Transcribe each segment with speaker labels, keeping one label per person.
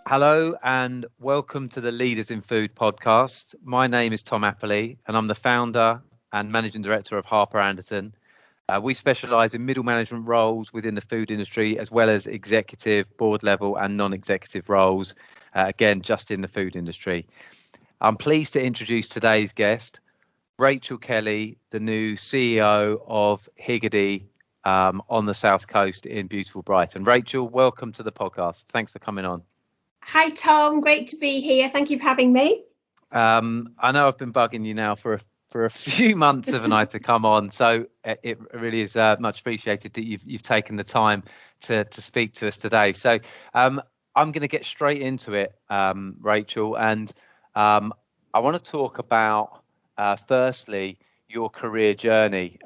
Speaker 1: Hello and welcome to the Leaders in Food podcast. My name is Tom Apperley and I'm the founder and managing director of Harper Anderton. We specialise in middle management roles within the food industry, as well as executive, board level and non-executive roles, again, just in the food industry. I'm pleased to introduce today's guest, Rachel Kelley, the new CEO of Higgidy on the South Coast in beautiful Brighton. Rachel, welcome to the podcast. Thanks for coming on.
Speaker 2: Hi, Tom. Great to be here. Thank you for having me.
Speaker 1: I know I've been bugging you now for a few months, haven't I, to come on. So it really is much appreciated that you've taken the time to speak to us today. So I'm going to get straight into it, Rachel, and I want to talk about firstly your career journey.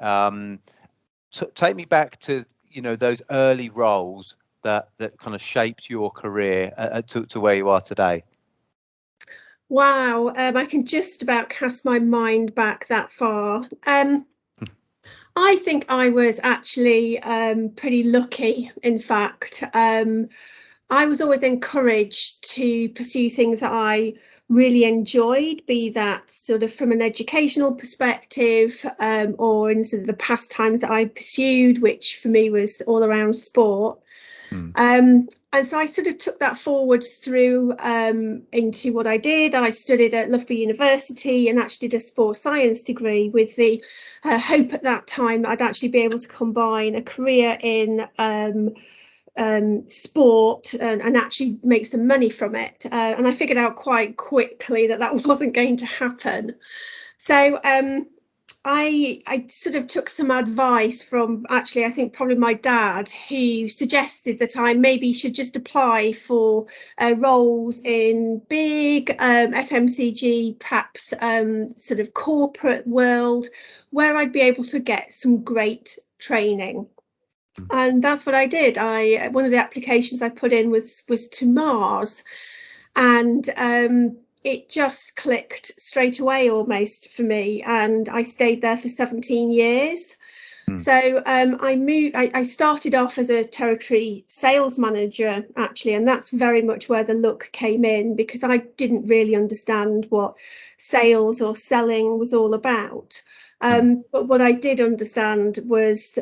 Speaker 1: Take me back to those early roles that kind of shaped your career to where you are today.
Speaker 2: Wow, I can just about cast my mind back that far. I think I was actually pretty lucky, in fact. I was always encouraged to pursue things that I really enjoyed, be that sort of from an educational perspective or in sort of the pastimes that I pursued, which for me was all around sport. And so I sort of took that forward through into what I did. I studied at Loughborough University and actually did a sports science degree with the hope at that time that I'd actually be able to combine a career in sport and actually make some money from it. And I figured out quite quickly that wasn't going to happen. So I sort of took some advice from actually, I think probably my dad, who suggested that I maybe should just apply for roles in big FMCG, perhaps sort of corporate world, where I'd be able to get some great training. And that's what I did. One of the applications I put in was to Mars, and it just clicked straight away almost for me, and I stayed there for 17 years. So I started off as a territory sales manager, actually, and that's very much where the look came in, because I didn't really understand what sales or selling was all about. But what I did understand was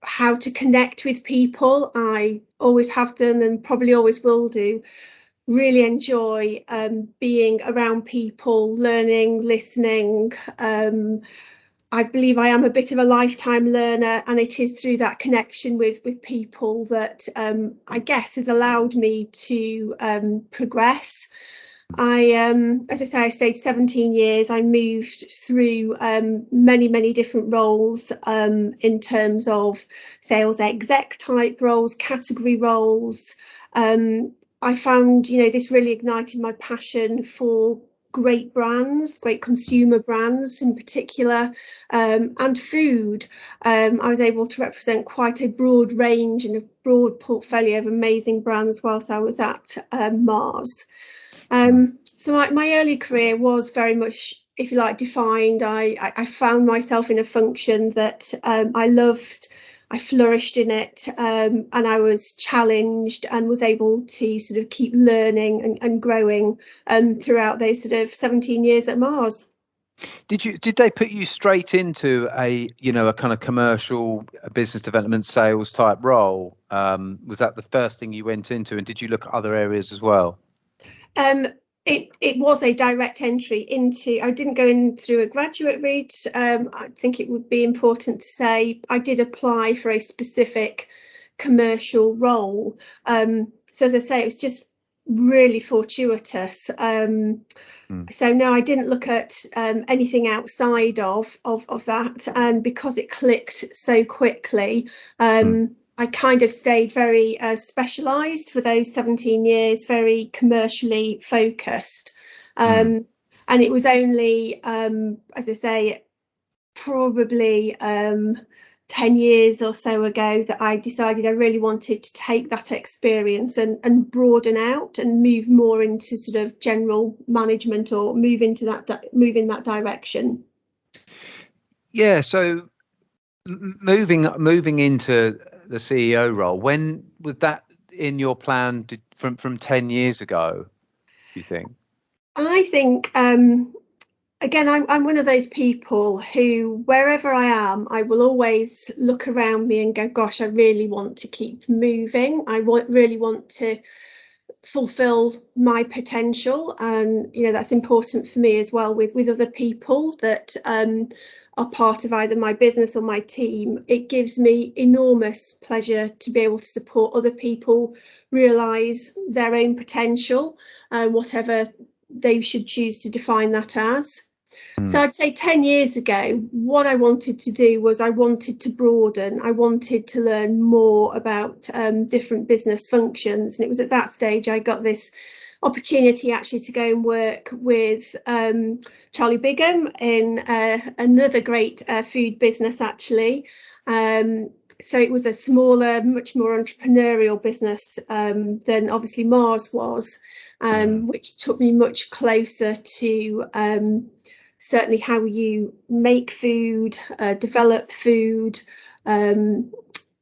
Speaker 2: how to connect with people. I always have done and probably always will do. Really enjoy being around people, learning, listening. I believe I am a bit of a lifetime learner, and it is through that connection with people that I guess has allowed me to progress. As I say, I stayed 17 years. I moved through many different roles in terms of sales exec type roles, category roles. I found, this really ignited my passion for great brands, great consumer brands in particular, and food. I was able to represent quite a broad range and a broad portfolio of amazing brands whilst I was at Mars. So my early career was very much, if you like, defined. I found myself in a function that I loved. I flourished in it, and I was challenged and was able to sort of keep learning and growing throughout those sort of 17 years at Mars.
Speaker 1: Did they put you straight into a kind of commercial business development sales type role? Was that the first thing you went into, and did you look at other areas as well?
Speaker 2: It was a direct entry into. I didn't go in through a graduate route. I think it would be important to say I did apply for a specific commercial role. So as I say, it was just really fortuitous. So no, I didn't look at anything outside of that, and because it clicked so quickly, I kind of stayed very specialised for those 17 years, very commercially focused. And it was only, as I say, probably 10 years or so ago that I decided I really wanted to take that experience and broaden out and move more into sort of general management, or move in that direction.
Speaker 1: Yeah, so Moving into the CEO role, when was that in your plan from 10 years ago, do you think?
Speaker 2: I think, again, I'm one of those people who, wherever I am, I will always look around me and go, gosh, I really want to keep moving. Really want to fulfill my potential. And, that's important for me as well with other people that are part of either my business or my team. It gives me enormous pleasure to be able to support other people realise their own potential, whatever they should choose to define that as. So I'd say 10 years ago, what I wanted to do was I wanted to broaden. I wanted to learn more about different business functions. And it was at that stage I got this opportunity actually to go and work with Charlie Bigham in another great food business, actually. So it was a smaller, much more entrepreneurial business than obviously Mars was, which took me much closer to certainly how you make food, develop food,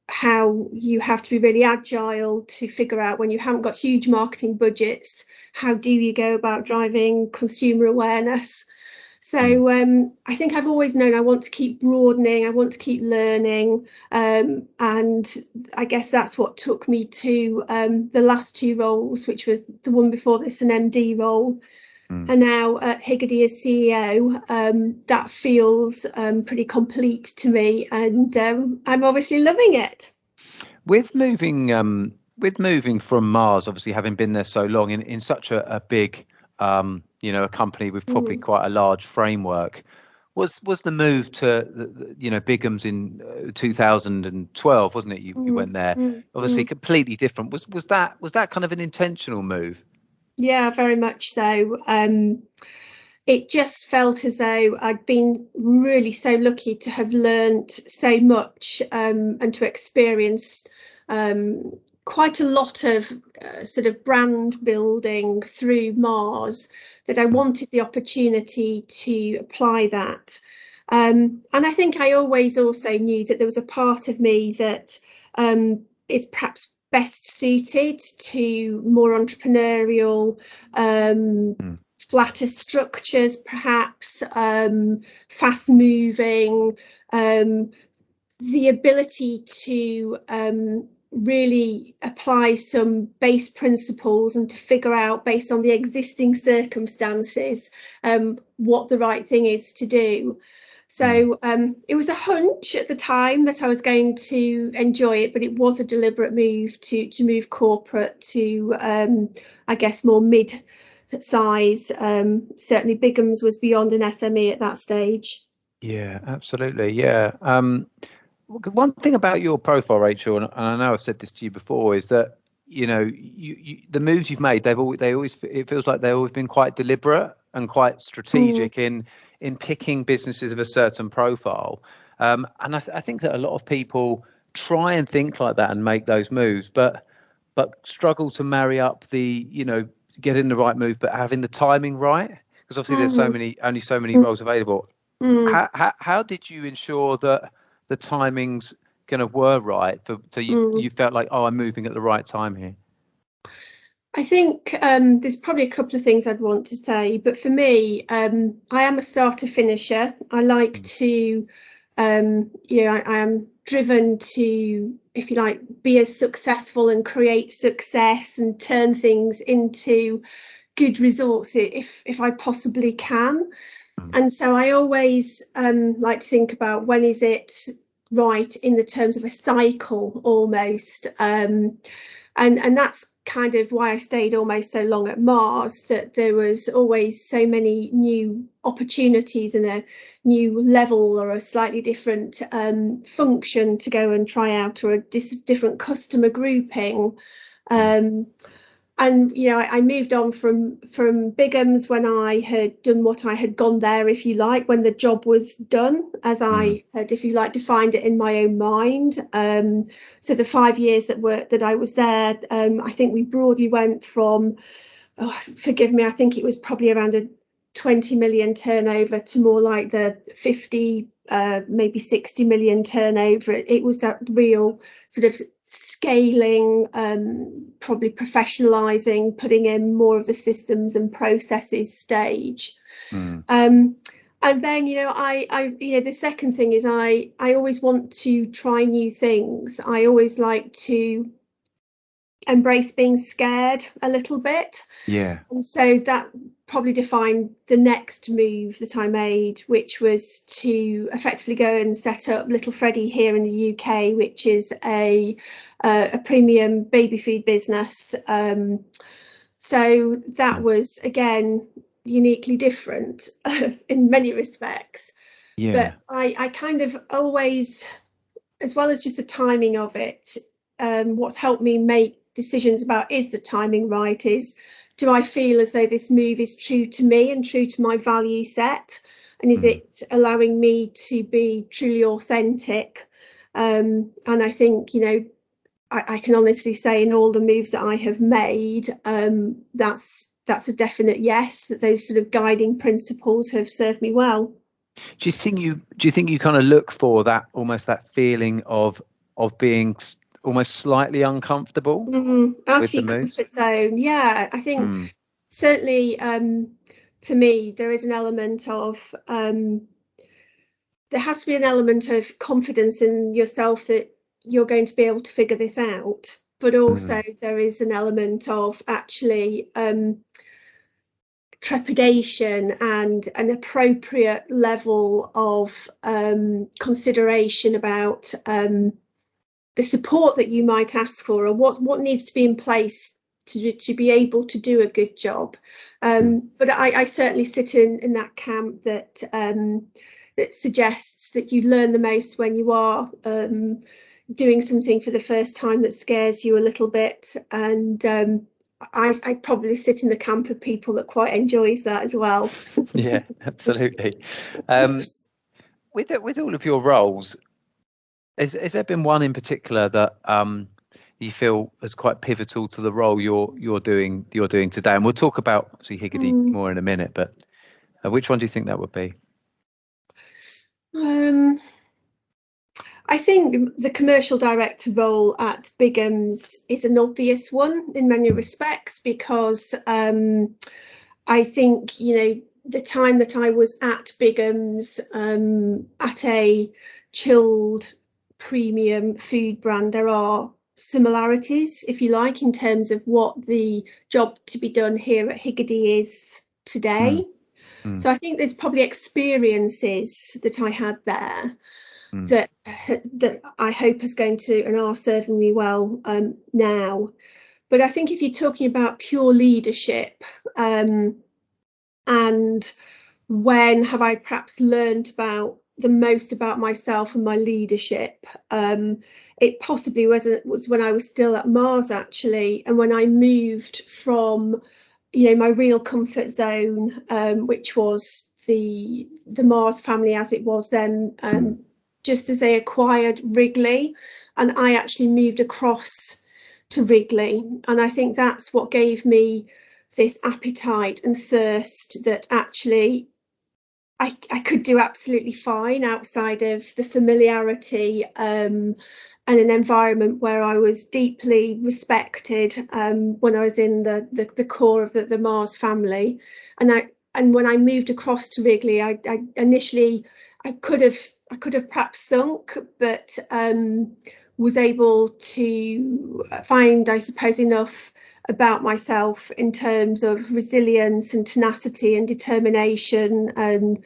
Speaker 2: how you have to be really agile to figure out when you haven't got huge marketing budgets, how do you go about driving consumer awareness? So I think I've always known I want to keep broadening, I want to keep learning, and I guess that's what took me to the last two roles, which was the one before this, an MD role. And now at Higgidy as CEO, that feels pretty complete to me, and I'm obviously loving it.
Speaker 1: With moving from Mars, obviously having been there so long in such a big, a company with probably quite a large framework, was the move to Bigham's in 2012, wasn't it? You went there, obviously completely different. Was that kind of an intentional move?
Speaker 2: Yeah, very much so. It just felt as though I'd been really so lucky to have learned so much and to experience quite a lot of sort of brand building through Mars, that I wanted the opportunity to apply that. And I think I always also knew that there was a part of me that is perhaps best suited to more entrepreneurial, flatter structures, perhaps, fast moving, the ability to really apply some base principles and to figure out, based on the existing circumstances, what the right thing is to do. So it was a hunch at the time that I was going to enjoy it, but it was a deliberate move to move corporate to, I guess, more mid-size. Certainly Bigham's was beyond an SME at that stage.
Speaker 1: Yeah, absolutely. Yeah. One thing about your profile, Rachel, and I know I've said this to you before, is that the moves you've made, it feels like they've always been quite deliberate and quite strategic in picking businesses of a certain profile. And I think that a lot of people try and think like that and make those moves, but struggle to marry up getting the right move, but having the timing right, because obviously there's only so many roles available. How did you ensure that the timings kind of were right so you felt like, oh, I'm moving at the right time here?
Speaker 2: I think there's probably a couple of things I'd want to say, but for me, I am a starter finisher. I like to, I am driven to, if you like, be as successful and create success and turn things into good results if I possibly can. And so I always like to think about, when is it right in the terms of a cycle almost, and that's kind of why I stayed almost so long at Mars, that there was always so many new opportunities and a new level or a slightly different function to go and try out, or a different customer grouping. And I moved on from Bigham's when I had done what I had gone there, if you like, when the job was done, as I had, if you like, defined it in my own mind. So the 5 years that I was there, I think we broadly went from, forgive me, I think it was probably around a 20 million turnover to more like the 50 maybe 60 million turnover. It was that real sort of scaling, probably professionalizing, putting in more of the systems and processes stage. And then, the second thing is I always want to try new things. I always like to embrace being scared a little bit.
Speaker 1: Yeah.
Speaker 2: And so that probably defined the next move that I made, which was to effectively go and set up Little Freddie here in the UK, which is a premium baby food business. So that was, again, uniquely different in many respects.
Speaker 1: Yeah.
Speaker 2: But I kind of always, as well as just the timing of it, what's helped me make decisions about is the timing right, is do I feel as though this move is true to me and true to my value set, and is it allowing me to be truly authentic? And I think, I can honestly say in all the moves that I have made, that's a definite yes, that those sort of guiding principles have served me well.
Speaker 1: Do you think you kind of look for that, almost that feeling of being almost slightly uncomfortable
Speaker 2: out
Speaker 1: with
Speaker 2: of your
Speaker 1: the moves?
Speaker 2: comfort zone? Yeah, I think certainly for me there is an element of there has to be an element of confidence in yourself that you're going to be able to figure this out, but also there is an element of actually trepidation and an appropriate level of consideration about the support that you might ask for, or what needs to be in place to be able to do a good job. But I certainly sit in that camp that suggests that you learn the most when you are doing something for the first time that scares you a little bit. And I probably sit in the camp of people that quite enjoys that as well.
Speaker 1: Yeah, absolutely. With all of your roles, has there been one in particular that you feel is quite pivotal to the role you're doing today? And we'll talk about obviously Higgidy more in a minute, but which one do you think that would be?
Speaker 2: I think the commercial director role at Bigham's is an obvious one in many respects, because I think, the time that I was at Bigham's, at a chilled premium food brand, there are similarities, if you like, in terms of what the job to be done here at Higgidy is today. So I think there's probably experiences that I had there that I hope is going to and are serving me well now. But I think if you're talking about pure leadership, and when have I perhaps learned about the most about myself and my leadership, it possibly was when I was still at Mars, actually, and when I moved from my real comfort zone, which was the Mars family as it was then, just as they acquired Wrigley, and I actually moved across to Wrigley. And I think that's what gave me this appetite and thirst that actually I could do absolutely fine outside of the familiarity and an environment where I was deeply respected when I was in the core of the Mars family. And when I moved across to Wrigley, I initially could have perhaps sunk, but was able to find, I suppose, enough about myself in terms of resilience and tenacity and determination, and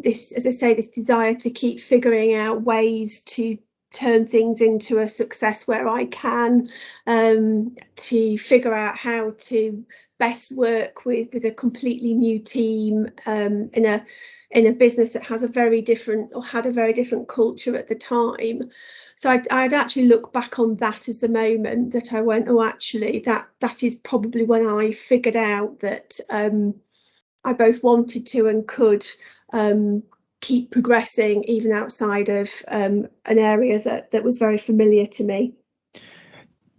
Speaker 2: this, as I say, this desire to keep figuring out ways to turn things into a success where I can, to figure out how to best work with a completely new team in a business that has a very different, or had a very different culture at the time. So I'd actually look back on that as the moment that I went, oh, actually, that is probably when I figured out that I both wanted to and could keep progressing even outside of an area that was very familiar to me.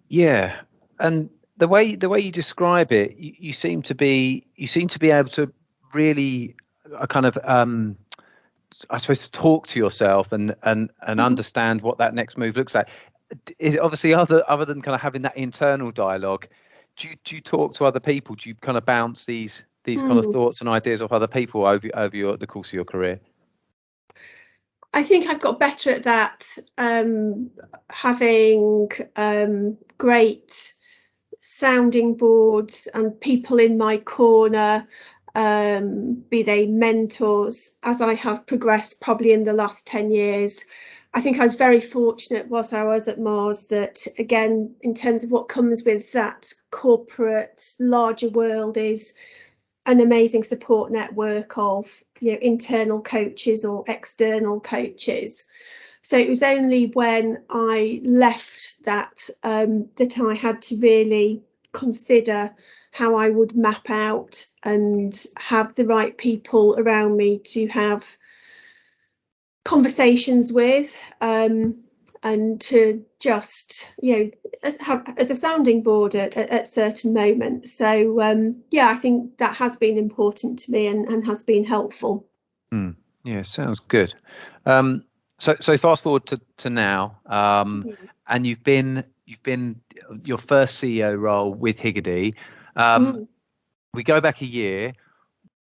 Speaker 1: Yeah, and the way you describe it, you seem to be able to really kind of I suppose, to talk to yourself and understand what that next move looks like. Is it obviously other than kind of having that internal dialogue? Do you talk to other people? Do you kind of bounce these kind of thoughts and ideas off other people over the course of your career?
Speaker 2: I think I've got better at that, having great sounding boards and people in my corner, be they mentors, as I have progressed probably in the last 10 years. I think I was very fortunate whilst I was at Mars that, again, in terms of what comes with that corporate larger world, is an amazing support network of internal coaches or external coaches. So it was only when I left that that I had to really consider how I would map out and have the right people around me to have conversations with, and to just as a sounding board at certain moments. So I think that has been important to me and has been helpful.
Speaker 1: Yeah, sounds good. So fast forward to now, and you've been your first CEO role with Higgidy. We go back a year.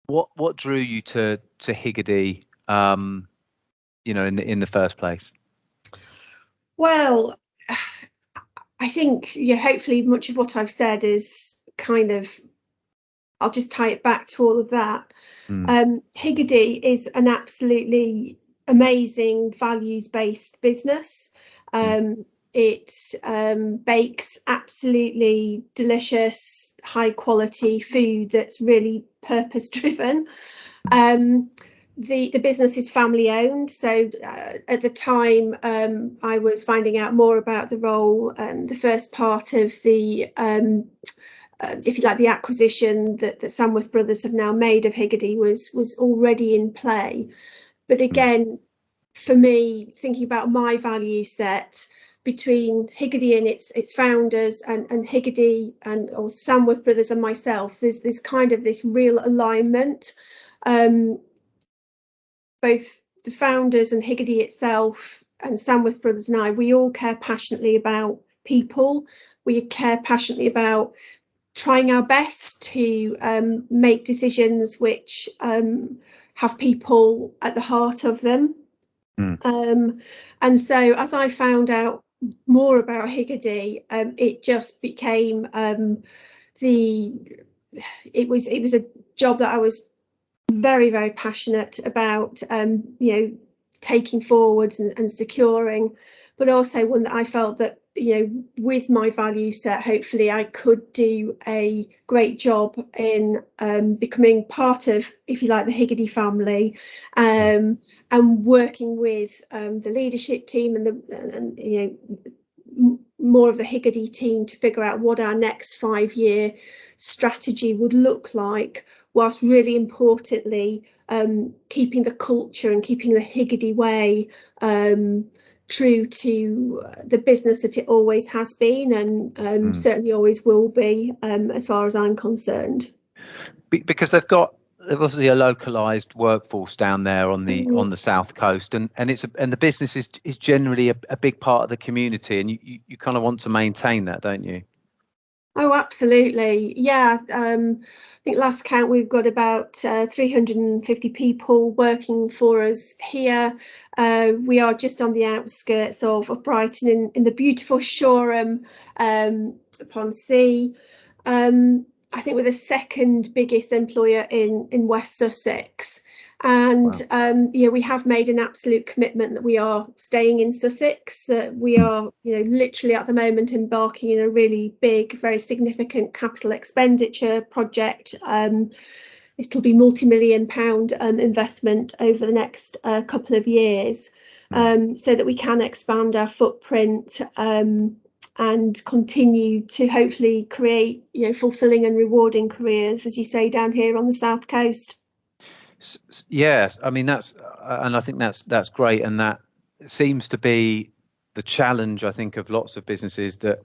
Speaker 1: What drew you to Higgidy? In the first place?
Speaker 2: Well, I think hopefully much of what I've said is kind of, I'll just tie it back to all of that. Higgidy is an absolutely amazing values-based business. It bakes absolutely delicious, high-quality food that's really purpose-driven. The business is family owned, so at the time I was finding out more about the role, and the first part of the if you like, the acquisition that Samworth Brothers have now made of Higgidy was already in play. But again, for me, thinking about my value set between Higgidy and its founders and Higgidy or Samworth Brothers and myself, there's kind of this real alignment. Both the founders and Higgidy itself and Samworth Brothers and I, we all care passionately about people. We care passionately about trying our best to make decisions which have people at the heart of them. And so as I found out more about Higgidy, it just became it was a job that I was very, very passionate about, taking forwards and securing, but also one that I felt that, with my value set, hopefully I could do a great job in becoming part of, if you like, the Higgidy family, and working with the leadership team and more of the Higgidy team to figure out what our next 5-year strategy would look like, whilst really importantly keeping the culture and keeping the Higgidy way true to the business that it always has been, and certainly always will be, as far as I'm concerned.
Speaker 1: Because they've obviously a localized workforce down there on the south coast, and the business is generally a big part of the community, and you kind of want to maintain that, don't you?
Speaker 2: Oh, absolutely. Yeah. I think last count we've got about 350 people working for us here. We are just on the outskirts of Brighton in the beautiful Shoreham upon Sea. I think we're the second biggest employer in West Sussex. And wow. We have made an absolute commitment that we are staying in Sussex, that we are literally at the moment embarking in a really big, very significant capital expenditure project. It'll be multi-million-pound investment over the next couple of years, so that we can expand our footprint and continue to hopefully create fulfilling and rewarding careers, as you say, down here on the south coast.
Speaker 1: Yes, I mean I think that's great, and that seems to be the challenge, I think, of lots of businesses that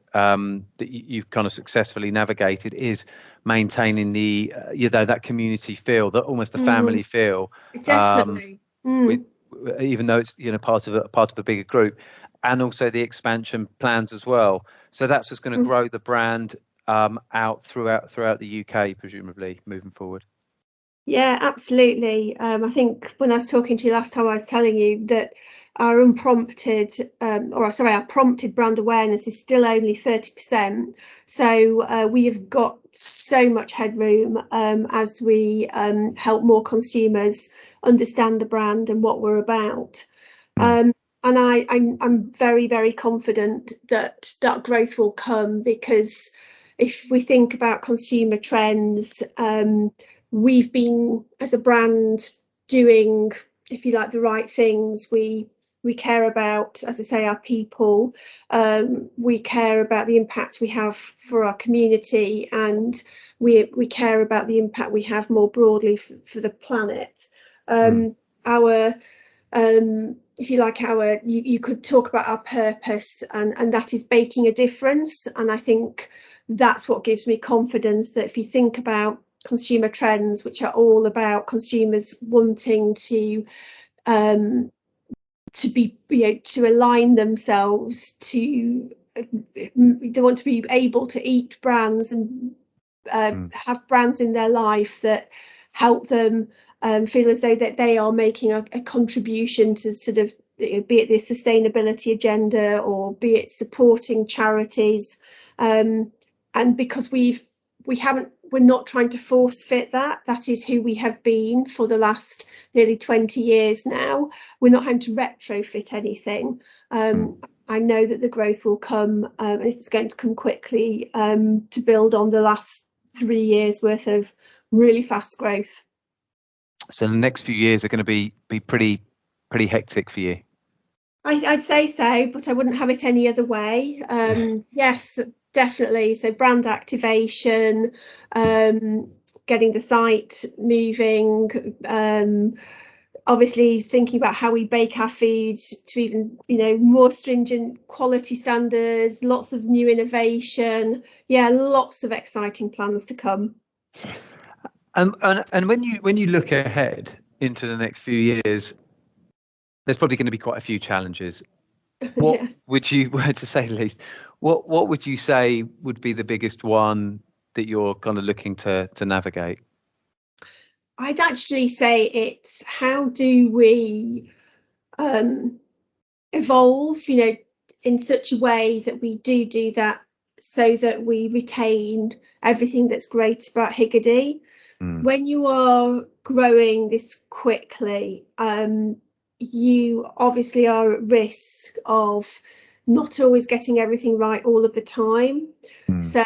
Speaker 1: you've kind of successfully navigated, is maintaining the that community feel, that almost the family feel.
Speaker 2: Definitely.
Speaker 1: even though it's part of a bigger group, and also the expansion plans as well. So that's just going to grow the brand out throughout the UK, presumably moving forward.
Speaker 2: Yeah, absolutely. I think when I was talking to you last time, I was telling you that our prompted brand awareness is still only 30%. So we have got so much headroom as we help more consumers understand the brand and what we're about. And I'm very, very confident that growth will come, because if we think about consumer trends, we've been, as a brand, doing, if you like, the right things. We care about, as I say, our people. We care about the impact we have for our community, and we care about the impact we have more broadly for the planet. If you like, you could talk about our purpose, and that is making a difference. And I think that's what gives me confidence that if you think about consumer trends, which are all about consumers wanting to be, to align themselves to, they want to be able to eat brands and have brands in their life that help them feel as though that they are making a contribution to sort of, be it the sustainability agenda, or be it supporting charities, and because we're not trying to force fit that is who we have been for the last nearly 20 years now. We're not having to retrofit anything. I know that the growth will come, and it's going to come quickly, to build on the last 3 years worth of really fast growth.
Speaker 1: So the next few years are going to be pretty hectic for you.
Speaker 2: I'd say so, but I wouldn't have it any other way. Yes, definitely. So brand activation, getting the site moving, obviously thinking about how we bake our food to even, more stringent quality standards, lots of new innovation. Yeah, lots of exciting plans to come.
Speaker 1: And when you look ahead into the next few years, there's probably going to be quite a few challenges. What
Speaker 2: Yes.
Speaker 1: would you, to say the least, what would you say would be the biggest one that you're kind of looking to navigate?
Speaker 2: I'd actually say it's how do we evolve, in such a way that we do that, so that we retain everything that's great about Higgidy. When you are growing this quickly, you obviously are at risk of not always getting everything right all of the time. So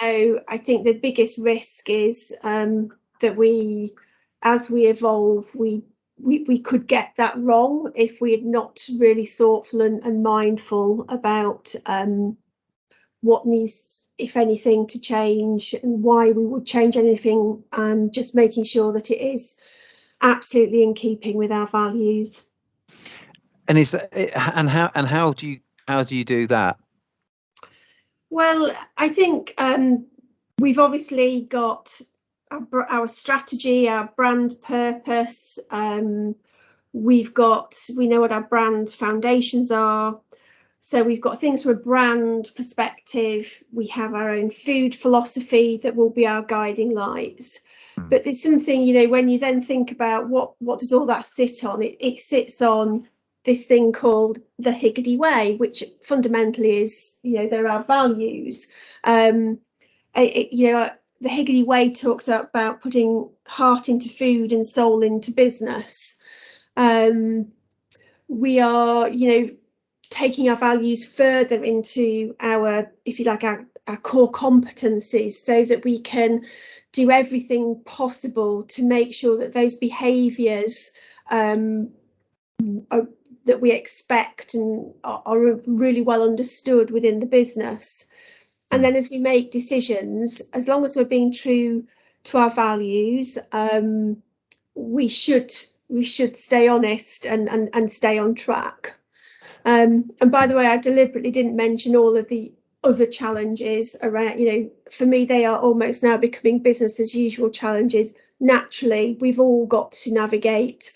Speaker 2: I think the biggest risk is that as we evolve, we could get that wrong if we had not really thoughtful and mindful about what needs, if anything, to change, and why we would change anything, and just making sure that it is absolutely in keeping with our values.
Speaker 1: And how do you do that?
Speaker 2: Well, I think we've obviously got our strategy, our brand purpose. We know what our brand foundations are. So we've got things from a brand perspective. We have our own food philosophy that will be our guiding lights. But there's something, when you then think about what does all that sit on, it sits on this thing called the Higgidy Way, which fundamentally is, they're our values. The Higgidy Way talks about putting heart into food and soul into business. We are, taking our values further into our, if you like, our core competencies, so that we can do everything possible to make sure that those behaviours that we expect and are really well understood within the business. And then as we make decisions, as long as we're being true to our values, we should stay honest and stay on track. And by the way, I deliberately didn't mention all of the other challenges around, for me, they are almost now becoming business as usual challenges. Naturally, we've all got to navigate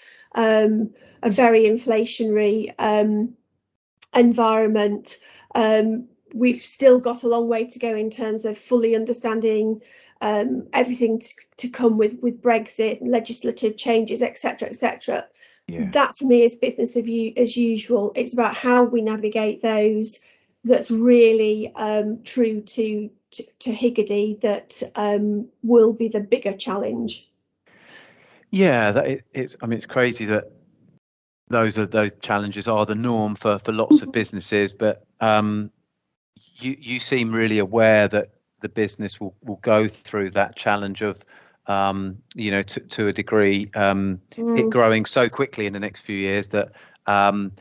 Speaker 2: a very inflationary environment. We've still got a long way to go in terms of fully understanding everything to come with Brexit, legislative changes, etc., etc.
Speaker 1: Yeah.
Speaker 2: That for me is business as usual. It's about how we navigate those. That's really true to Higgidy. That will be the bigger challenge.
Speaker 1: Yeah, it's crazy that those challenges are the norm for lots of businesses, but you seem really aware that the business will go through that challenge of to a degree it growing so quickly in the next few years that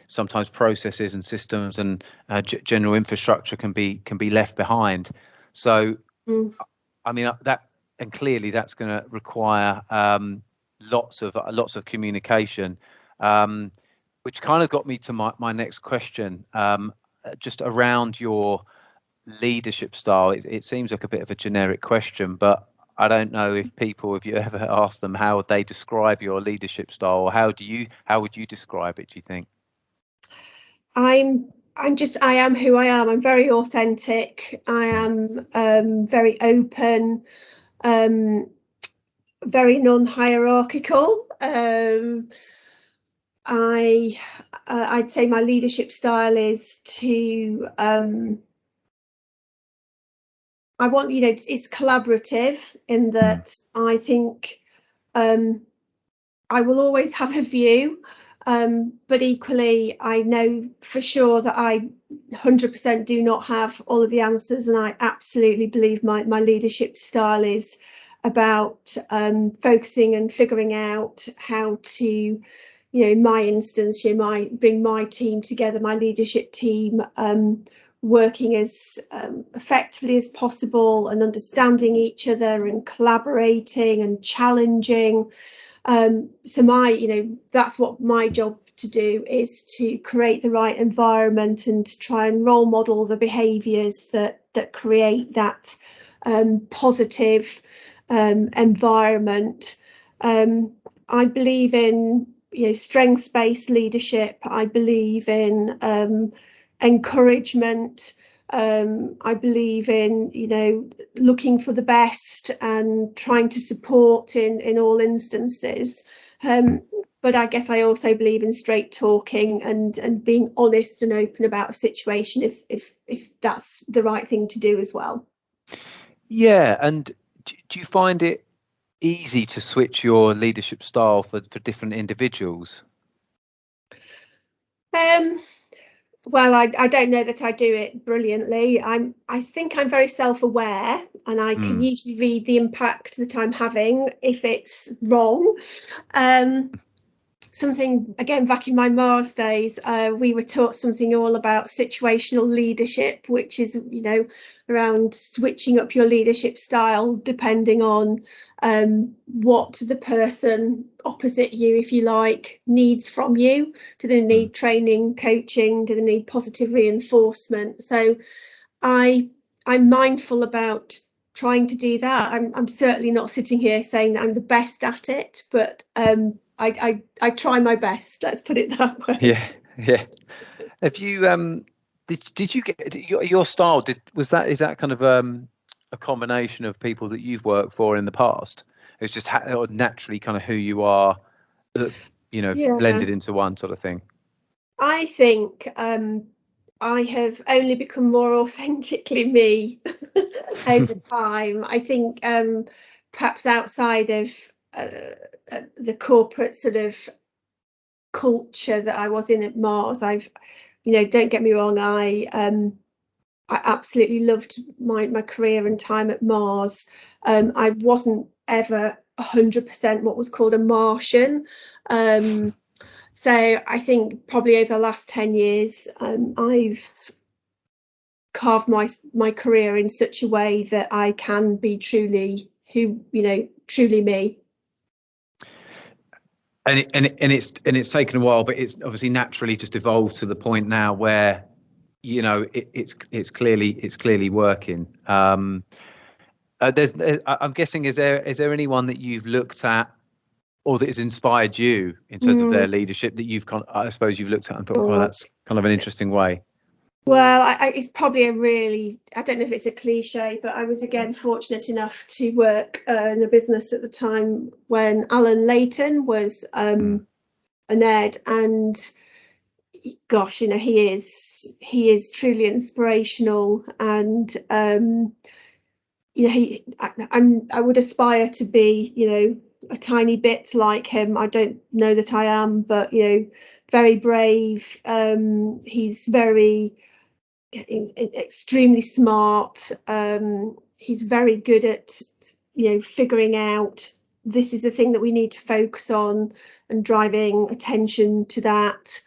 Speaker 1: sometimes processes and systems and general infrastructure can be left behind. So I mean that, and clearly that's going to require lots of communication, which kind of got me to my next question, just around your leadership style. It seems like a bit of a generic question, but I don't know if you ever asked them how would they describe your leadership style, or how would you describe it, do you think?
Speaker 2: I am who I am. I'm very authentic. I am very open, very non-hierarchical. I'd say my leadership style is to I want, it's collaborative in that I think I will always have a view, but equally I know for sure that I 100% do not have all of the answers, and I absolutely believe my leadership style is about focusing and figuring out how to, in my instance, bring my team together, my leadership team, working as effectively as possible and understanding each other and collaborating and challenging. So that's what my job to do, is to create the right environment and to try and role model the behaviours that create that positive environment. I believe in strengths-based leadership. I believe in encouragement. I believe in looking for the best and trying to support in all instances. But I guess I also believe in straight talking and being honest and open about a situation if that's the right thing to do as well.
Speaker 1: Yeah, and do you find it easy to switch your leadership style for different individuals?
Speaker 2: Well, I don't know that I do it brilliantly. I think I'm very self-aware, and I can usually read the impact that I'm having if it's wrong. Something, again, back in my Mars days, we were taught something all about situational leadership, which is, around switching up your leadership style depending on what the person opposite you, if you like, needs from you. Do they need training, coaching? Do they need positive reinforcement? So I'm mindful about trying to do that. I'm certainly not sitting here saying that I'm the best at it, but I try my best. Let's put it that way.
Speaker 1: Yeah. Have you did you get your style? Is that kind of a combination of people that you've worked for in the past? It's just naturally kind of who you are, blended into one sort of thing.
Speaker 2: I think I have only become more authentically me over time. I think perhaps outside of the corporate sort of culture that I was in at Mars, don't get me wrong, I absolutely loved my career and time at Mars. I wasn't ever 100% what was called a Martian. So I think probably over the last 10 years, I've carved my career in such a way that I can be truly truly me.
Speaker 1: And it's taken a while, but it's obviously naturally just evolved to the point now where it's clearly working. I'm guessing, is there anyone that you've looked at or that has inspired you in terms of their leadership that you've I suppose you've looked at and thought, oh, that's kind of an interesting way?
Speaker 2: Well, it's probably I don't know if it's a cliche, but I was again fortunate enough to work in a business at the time when Alan Leighton was an ed, and gosh, he is truly inspirational, and I would aspire to be, a tiny bit like him. I don't know that I am, but very brave. He's very extremely smart. He's very good at figuring out this is the thing that we need to focus on and driving attention to that.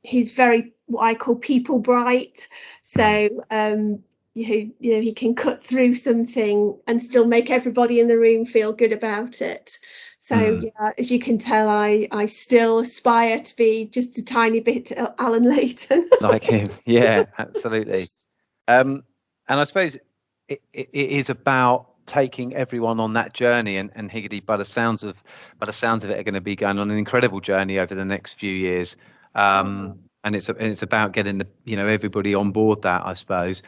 Speaker 2: He's very what I call people bright, so he can cut through something and still make everybody in the room feel good about it. So as you can tell, I still aspire to be just a tiny bit Alan Leighton.
Speaker 1: Like him, yeah, absolutely. And I suppose it is about taking everyone on that journey, and Higgidy, by the sounds of it, are going to be going on an incredible journey over the next few years. And it's about getting everybody on board that, I suppose.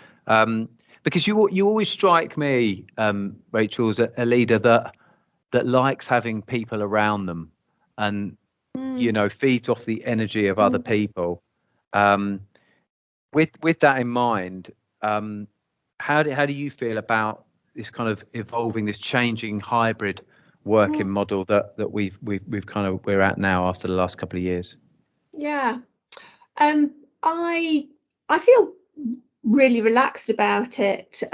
Speaker 1: Because you always strike me, Rachel, as a leader that likes having people around them, and feeds off the energy of other people. With that in mind, how do you feel about this kind of evolving, this changing hybrid working model that we're at now after the last couple of years?
Speaker 2: Yeah, I feel really relaxed about it.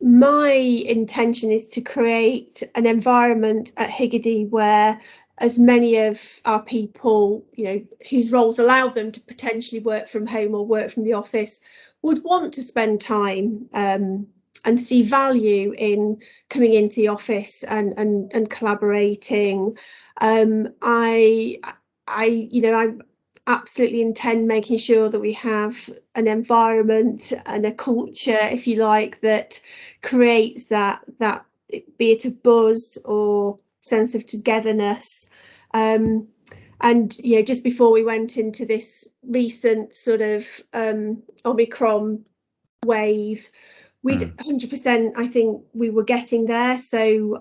Speaker 2: My intention is to create an environment at Higgidy where as many of our people, whose roles allow them to potentially work from home or work from the office, would want to spend time and see value in coming into the office and collaborating. I absolutely intend making sure that we have an environment and a culture, if you like, that creates that be it a buzz or sense of togetherness. And just before we went into this recent sort of Omicron wave, we'd 100%, I think we were getting there. So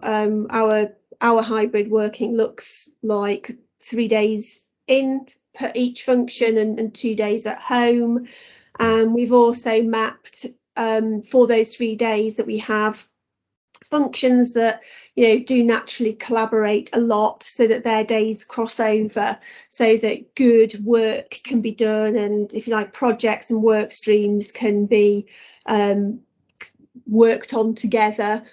Speaker 2: our hybrid working looks like 3 days in per each function and 2 days at home. We've also mapped for those 3 days that we have functions that do naturally collaborate a lot, so that their days cross over, so that good work can be done, and if you like, projects and work streams can be worked on together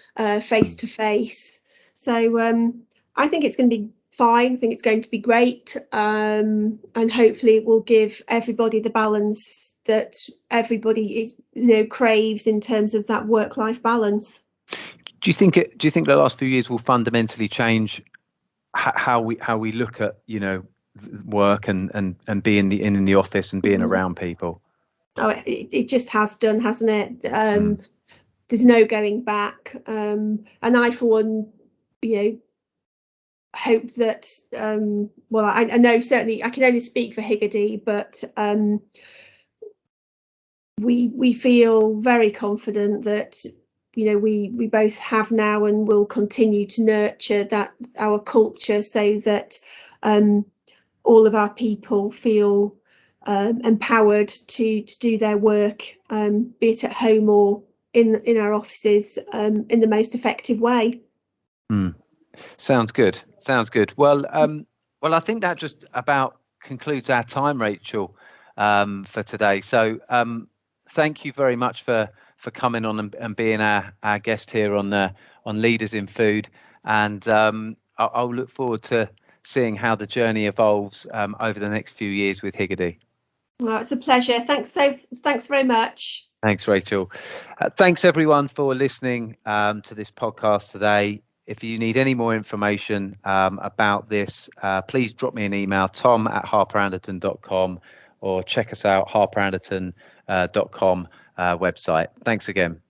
Speaker 2: face to face. So I think it's going to be fine. I think it's going to be great, and hopefully it will give everybody the balance that everybody craves in terms of that work-life balance.
Speaker 1: Do you think the last few years will fundamentally change how we look at work and being in the office and being around people?
Speaker 2: Oh, it just has done, hasn't it? There's no going back, and I, for one, hope that I know certainly I can only speak for Higgidy, but we feel very confident that we both have now and will continue to nurture that, our culture, so that all of our people feel empowered to do their work, be it at home or in our offices, in the most effective way.
Speaker 1: Sounds good. Well, I think that just about concludes our time, Rachel, for today. So thank you very much for coming on and being our guest here on Leaders in Food, and I'll look forward to seeing how the journey evolves over the next few years with Higgidy.
Speaker 2: Well, it's a pleasure. Thanks very much.
Speaker 1: Thanks, Rachel. Thanks everyone for listening to this podcast today. If you need any more information about this, please drop me an email, tom@harperanderton.com, or check us out, harperanderton.com website. Thanks again.